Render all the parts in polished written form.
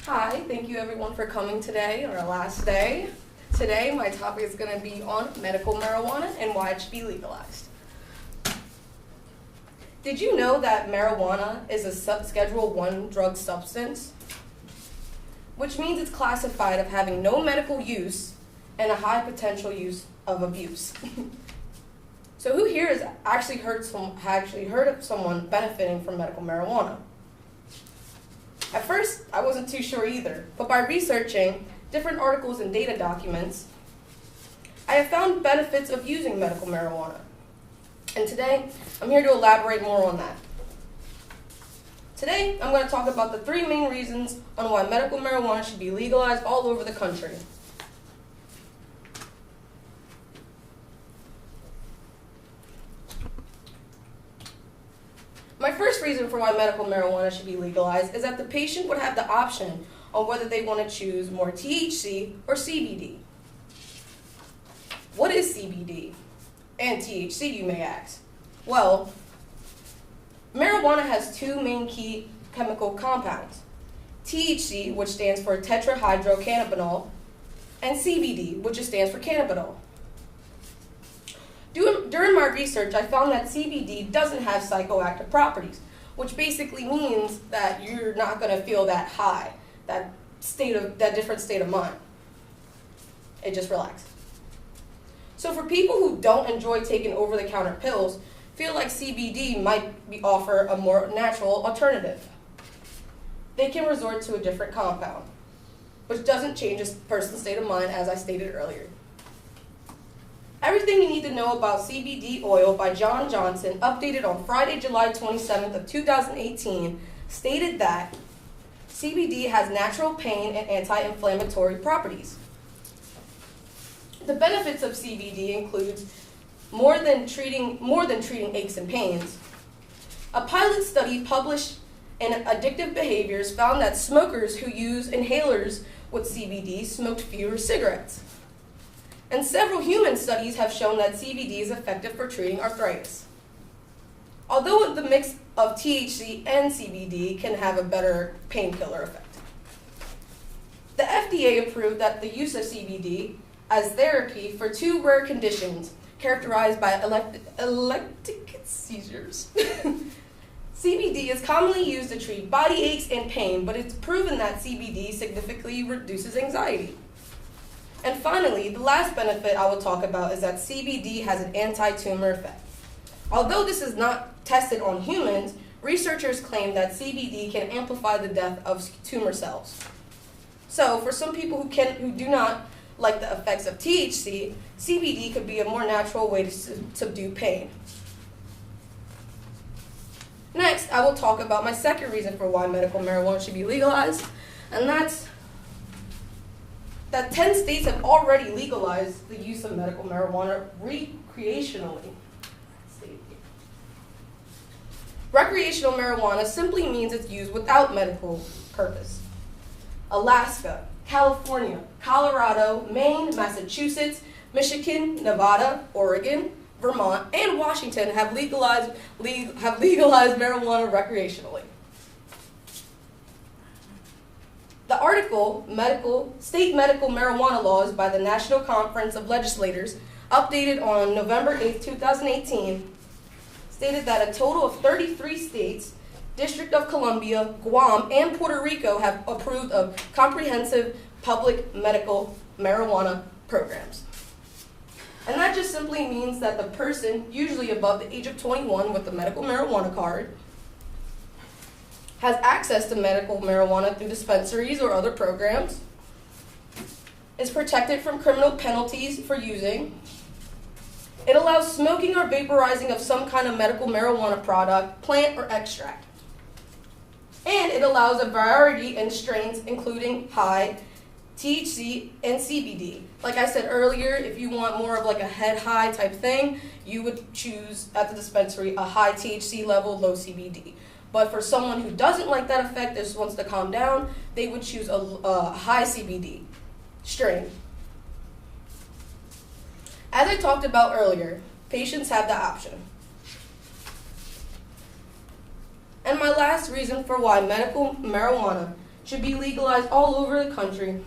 Hi, thank you everyone for coming today, our last day. Today, my topic is going to be on medical marijuana and why it should be legalized. Did you know that marijuana is a Schedule I drug substance? Which means it's classified of having no medical use and a high potential use of abuse. So who here has actually heard of someone benefiting from medical marijuana? At first, I wasn't too sure either, but by researching different articles and data documents, I have found benefits of using medical marijuana. And today, I'm here to elaborate more on that. Today, I'm going to talk about the 3 main reasons on why medical marijuana should be legalized all over the country. My first reason for why medical marijuana should be legalized is that the patient would have the option on whether they want to choose more THC or CBD. What is CBD and THC, you may ask? Well, marijuana has 2 main key chemical compounds, THC, which stands for tetrahydrocannabinol, and CBD, which stands for cannabidiol. During my research, I found that CBD doesn't have psychoactive properties, which basically means that you're not going to feel that high, that different state of mind. It just relaxes. So for people who don't enjoy taking over-the-counter pills, feel like CBD might offer a more natural alternative. They can resort to a different compound, which doesn't change a person's state of mind, as I stated earlier. Everything you need to know about CBD oil by John Johnson, updated on Friday, July 27th of 2018, stated that CBD has natural pain and anti-inflammatory properties. The benefits of CBD includes more than treating aches and pains. A pilot study published in Addictive Behaviors found that smokers who use inhalers with CBD smoked fewer cigarettes. And several human studies have shown that CBD is effective for treating arthritis. Although the mix of THC and CBD can have a better painkiller effect. The FDA approved that the use of CBD as therapy for 2 rare conditions characterized by epileptic seizures. CBD is commonly used to treat body aches and pain, but it's proven that CBD significantly reduces anxiety. And finally, the last benefit I will talk about is that CBD has an anti-tumor effect. Although this is not tested on humans, researchers claim that CBD can amplify the death of tumor cells. So for some people who do not like the effects of THC, CBD could be a more natural way to subdue pain. Next, I will talk about my second reason for why medical marijuana should be legalized, and that's that 10 states have already legalized the use of medical marijuana recreationally. Recreational marijuana simply means it's used without medical purpose. Alaska, California, Colorado, Maine, Massachusetts, Michigan, Nevada, Oregon, Vermont, and Washington have legalized marijuana recreationally. The article, State Medical Marijuana Laws by the National Conference of Legislators, updated on November 8, 2018, stated that a total of 33 states, District of Columbia, Guam, and Puerto Rico have approved of comprehensive public medical marijuana programs. And that just simply means that the person, usually above the age of 21 with a medical marijuana card, has access to medical marijuana through dispensaries or other programs, is protected from criminal penalties for using. It allows smoking or vaporizing of some kind of medical marijuana product, plant, or extract. And it allows a variety in strains, including high, THC, and CBD. Like I said earlier, if you want more of like a head high type thing, you would choose at the dispensary a high THC level, low CBD. But for someone who doesn't like that effect, just wants to calm down, they would choose a high CBD strain. As I talked about earlier, patients have the option. And my last reason for why medical marijuana should be legalized all over the country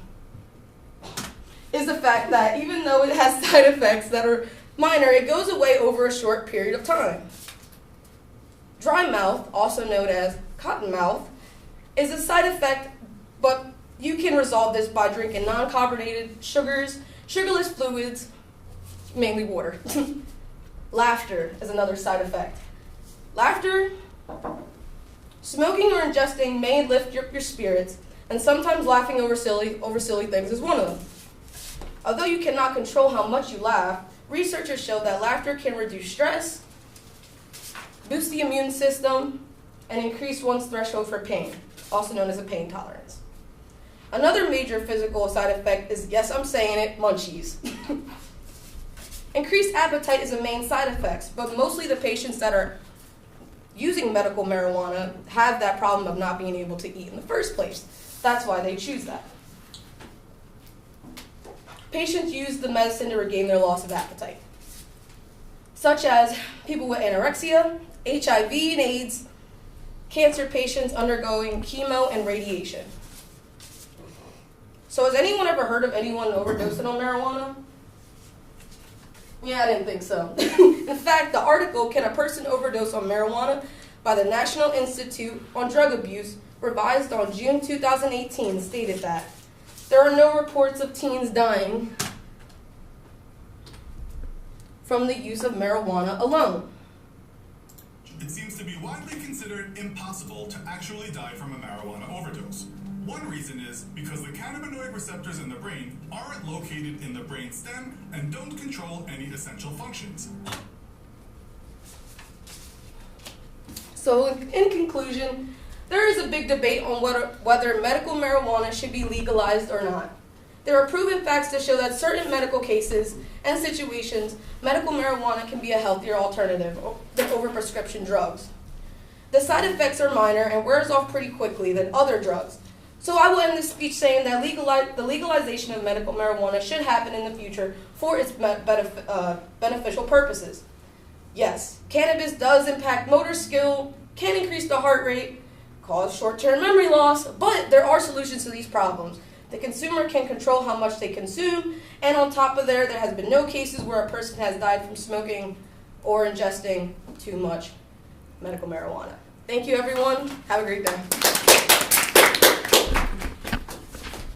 is the fact that even though it has side effects that are minor, it goes away over a short period of time. Dry mouth, also known as cotton mouth, is a side effect, but you can resolve this by drinking non-carbonated sugars, sugarless fluids, mainly water. Laughter is another side effect. Laughter, smoking or ingesting may lift your spirits, and sometimes laughing over silly things is one of them. Although you cannot control how much you laugh, researchers show that laughter can reduce stress, boost the immune system, and increase one's threshold for pain, also known as a pain tolerance. Another major physical side effect is, yes, I'm saying it, munchies. Increased appetite is a main side effect, but mostly the patients that are using medical marijuana have that problem of not being able to eat in the first place. That's why they choose that. Patients use the medicine to regain their loss of appetite, such as people with anorexia, HIV and AIDS, cancer patients undergoing chemo and radiation. So has anyone ever heard of anyone overdosing on marijuana? Yeah, I didn't think so. In fact, the article, Can a Person Overdose on Marijuana, by the National Institute on Drug Abuse, revised on June 2018, stated that there are no reports of teens dying from the use of marijuana alone. It seems to be widely considered impossible to actually die from a marijuana overdose. One reason is because the cannabinoid receptors in the brain aren't located in the brain stem and don't control any essential functions. So in conclusion, there is a big debate on whether medical marijuana should be legalized or not. There are proven facts to show that certain medical cases and situations, medical marijuana can be a healthier alternative than over-prescription drugs. The side effects are minor and wears off pretty quickly than other drugs. So I will end this speech saying that the legalization of medical marijuana should happen in the future for its beneficial purposes. Yes, cannabis does impact motor skill, can increase the heart rate, cause short-term memory loss, but there are solutions to these problems. The consumer can control how much they consume, and on top of there has been no cases where a person has died from smoking or ingesting too much medical marijuana. Thank you, everyone. Have a great day.